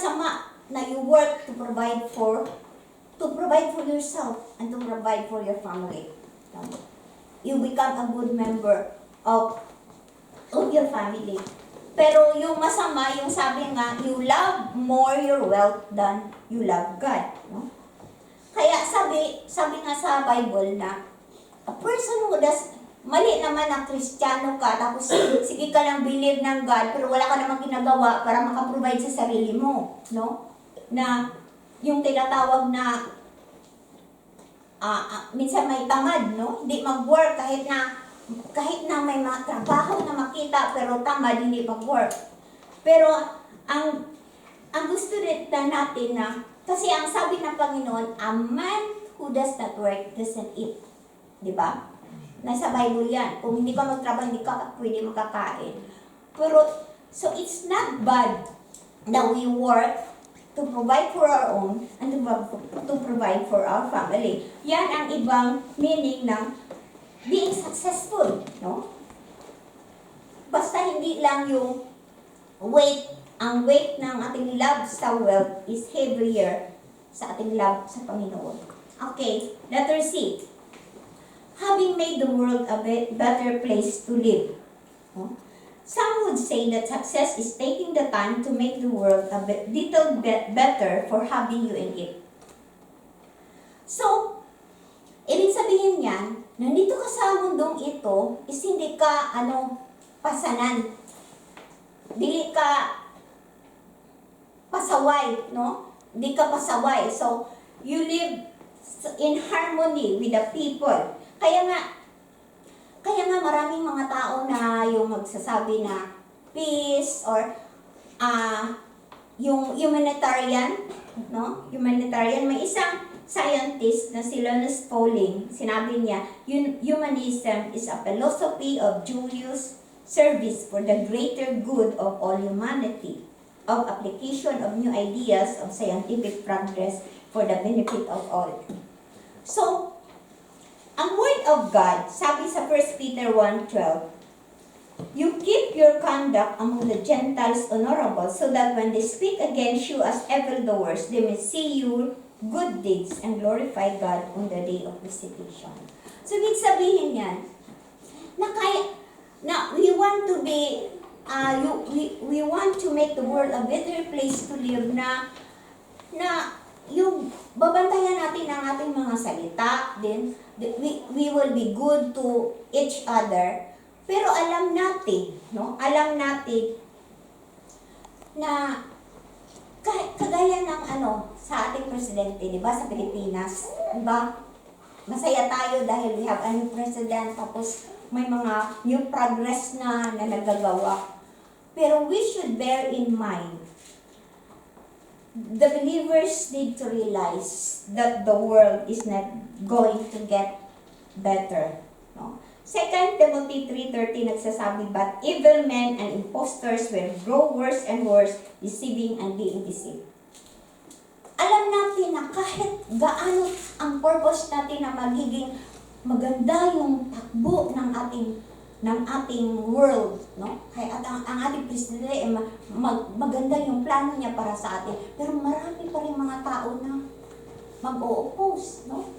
masama na you work to provide for yourself and to provide for your family. You become a good member of your family. Pero yung masama, yung sabi nga, you love more your wealth than you love God. No? Kaya sabi nga sa Bible na, a person who does, mali naman na Kristiyano ka, tapos sige ka lang believe ng God, pero wala ka namang ginagawa para makaprovide sa sarili mo. No? Na yung tinatawag na, minsan may tamad, no? Hindi mag-work kahit na may mga trabaho na makita, pero tamad, hindi mag-work. Pero ang gusto rin natin na, kasi ang sabi ng Panginoon, a man who does not work doesn't eat. Di ba? Nasa Bible yan. Kung hindi ka magtrabaho, hindi ka pwede makakain. Pero, so it's not bad that we work to provide for our own and to provide for our family. Yan ang ibang meaning ng being successful, no? Basta hindi lang yung ang weight ng ating love sa wealth is heavier sa ating love sa Panginoon. Okay, letter C. Having made the world a better place to live. No? Some would say that success is taking the time to make the world a little bit better for having you in it. So, ibig sabihin yan, nandito ka sa mundong ito, is hindi ka, pasanan. Dili ka pasaway, no? Hindi ka pasaway. So, you live in harmony with the people. Kaya nga maraming mga tao na yung magsasabi na peace or yung humanitarian, no? Humanitarian, may isang scientist na si Linus Pauling, sinabi niya, humanism is a philosophy of joyous service for the greater good of all humanity, of application of new ideas of scientific progress for the benefit of all. So, ang Word of God, sabi sa 1 Peter 1:12, you keep your conduct among the Gentiles honorable, so that when they speak against you as evildoers, they may see your good deeds and glorify God on the day of visitation. So, ibig sabihin yan, na we want to be, we want to make the world a better place to live na yung babantayan natin ang ating mga salita, then we will be good to each other. Pero alam natin na kagaya ng sa ating presidente, di ba, sa Pilipinas, di ba? Masaya tayo dahil we have a new president, tapos may mga new progress na nagagawa. Pero we should bear in mind, the believers need to realize that the world is not going to get better. No? 2 Timothy 3:13 nagsasabi, but evil men and impostors will grow worse and worse, deceiving and being deceived. Alam natin na kahit gaano ang purpose natin na magiging maganda yung takbo ng ating world, no? Kaya ang ating presidente maganda yung plano niya para sa atin. Pero marami pa rin mga tao na mag-o-oppose, no?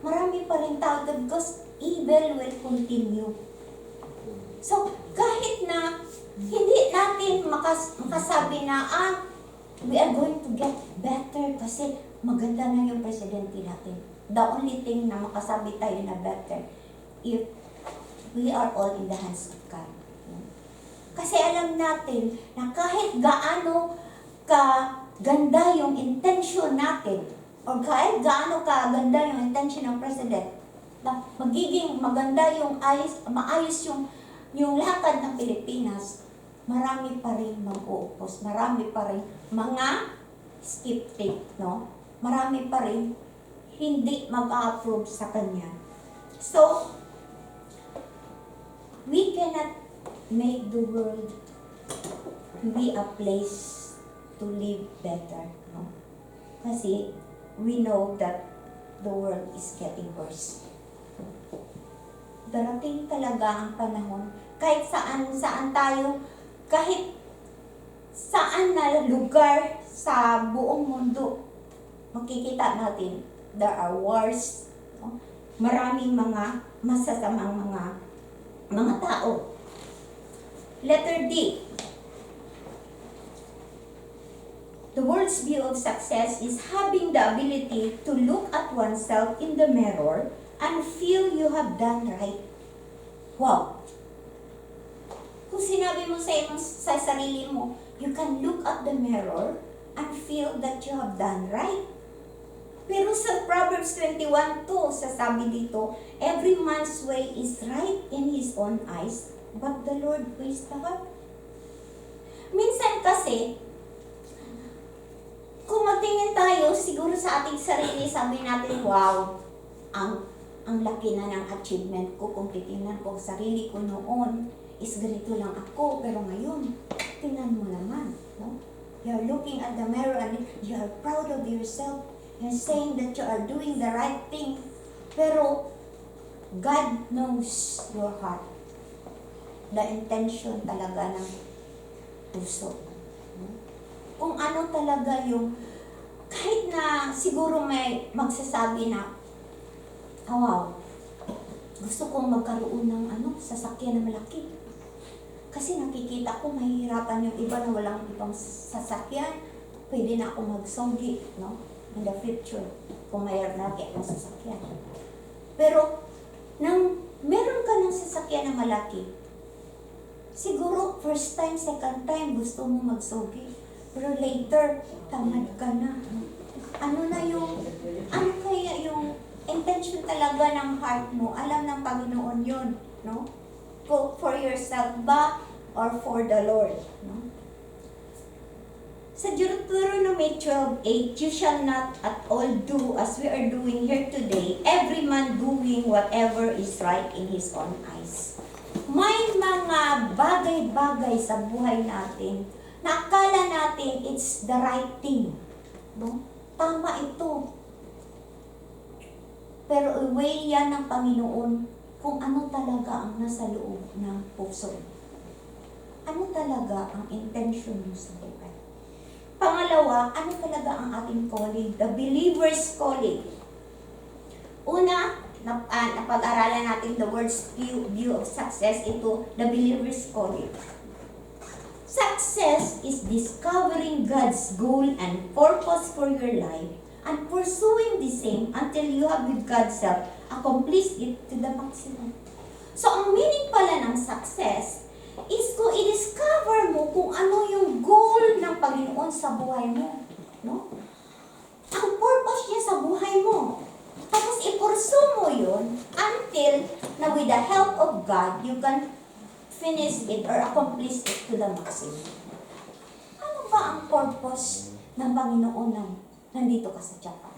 Marami pa rin tao because evil will continue. So, kahit na hindi natin makasabi na we are going to get better kasi maganda na yung presidente natin. The only thing na makasabi tayo na better if we are all in the hands of God. Kasi alam natin na kahit gaano ka-ganda yung intention natin, o kahit gaano ka-ganda yung intention ng president, na magiging maganda yung maayos yung lakad ng Pilipinas, marami pa rin mag-uupos, marami pa rin mga skeptic, no? Marami pa rin hindi mag-approve sa kanya. So, we cannot make the world to be a place to live better, no? Kasi we know that the world is getting worse. Darating talaga ang panahon, kahit saan tayo, kahit saan na lugar sa buong mundo, makikita natin, there are wars, no? Maraming mga masasamang mga tao. Letter D. The world's view of success is having the ability to look at oneself in the mirror and feel you have done right. Wow! Kung sinabi mo sa sarili mo, you can look at the mirror and feel that you have done right. Pero sa Proverbs 21:2, sasabi dito, every man's way is right in his own eyes, but the Lord weighs the heart. Minsan kasi, kung magtingin tayo, siguro sa ating sarili, sabi natin, wow, ang laki na ng achievement ko kung titingnan ko ang sarili ko noon, is ganito lang ako, pero ngayon, tingnan mo naman, no? You're looking at the mirror and you are proud of yourself. You're saying that you are doing the right thing. Pero, God knows your heart. The intention talaga ng puso. Kung ano talaga yung, kahit na siguro may magsasabi na, oh, wow, gusto kong magkaroon ng sasakyan na malaki. Kasi nakikita ko, mahihirapan yung iba na walang ibang sasakyan. Pwede na ako magsogi, no? In the future, kung mayroon na ng sasakyan. Pero, nang meron ka ng sasakyan na malaki, siguro first time, second time, gusto mo magsogi. Pero later, tamad ka na. Ano kaya yung intention talaga ng heart mo? Alam ng Panginoon yun, no? For yourself ba or for the Lord, no? Sa Deuteronomy 12:8, you shall not at all do as we are doing here today, every man doing whatever is right in his own eyes. May mga bagay-bagay sa buhay natin na akala natin it's the right thing. No? Tama ito. Pero i-weigh yan ng Panginoon kung ano talaga ang nasa loob ng puso. Ano talaga ang intention mo sa buhay? Pangalawa, ano talaga ang ating calling? The believer's calling. Una, napag-aralan natin the world's view of success. Ito, the believer's calling. Success is discovering God's goal and purpose for your life and pursuing the same until you have with God's help accomplished it to the maximum. So, ang meaning pala ng success is kung i-discover mo kung ano yung goal ng Panginoon sa buhay mo. No? Ang purpose niya sa buhay mo. Tapos i-pursue mo yun until na with the help of God, you can finish it or accomplish it to the maximum. Ano ba ang purpose ng Panginoon na nandito ka sa Japan?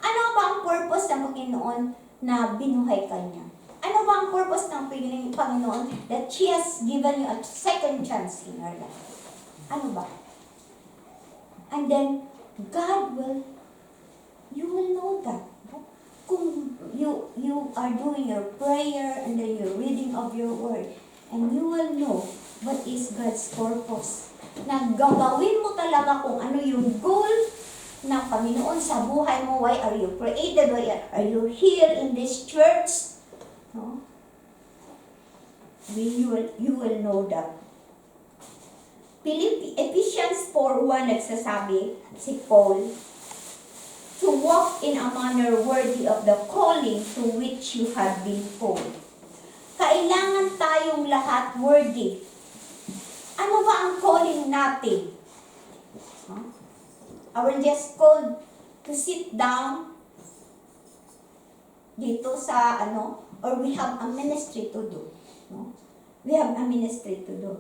Ano ba ang purpose ng Panginoon na binuhay ka niya? Ano ba ang purpose ng Panginoon that He has given you a second chance in your life? Ano ba? And then, you will know that. Kung you are doing your prayer and then you're reading of your word, and you will know what is God's purpose. Na gagawin mo talaga kung ano yung goal ng Panginoon sa buhay mo. Why are you created? Why are you here in this church? No? You will know that. Ephesians 4:1 nagsasabi, si Paul, to walk in a manner worthy of the calling to which you have been called. Kailangan tayong lahat worthy. Ano ba ang calling natin? Are we just called to sit down dito sa or we have a ministry to do? No? We have a ministry to do.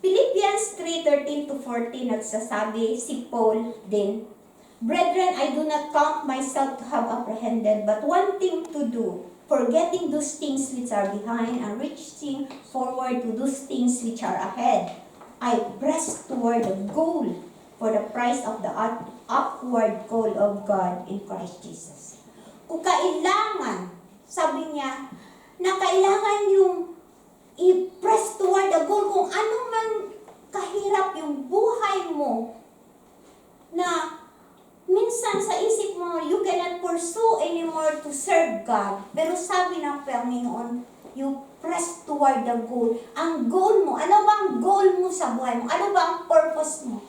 Philippians 3:13-14 nagsasabi si Paul din, Brethren, I do not count myself to have apprehended, but one thing to do, forgetting those things which are behind and reaching forward to those things which are ahead. I press toward the goal for the prize of the upward call of God in Christ Jesus. Kung kailangan, sabi niya, na kailangan yung i-press toward the goal kung ano man kahirap yung buhay mo mo na minsan sa isip mo, you cannot pursue anymore to serve God. Pero sabi ng Panginoon, you press toward the goal. Ang goal mo, ano bang goal mo sa buhay mo? Ano bang purpose mo?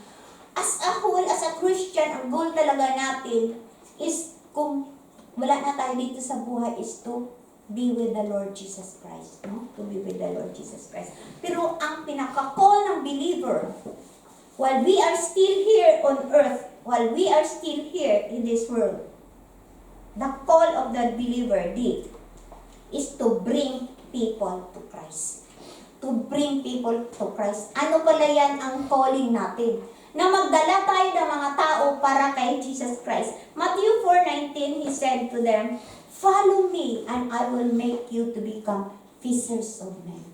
As a whole, as a Christian, ang goal talaga natin is kung wala na tayo dito sa buhay is to be with the Lord Jesus Christ. No? To be with the Lord Jesus Christ. Pero ang pinaka-call ng believer, while we are still here on earth, while we are still here in this world, the call of the believer did is to bring people to Christ. To bring people to Christ. Ano pala yan ang calling natin? Na magdala tayo ng mga tao para kay Jesus Christ. Matthew 4:19, He said to them, "Follow me and I will make you to become fishers of men."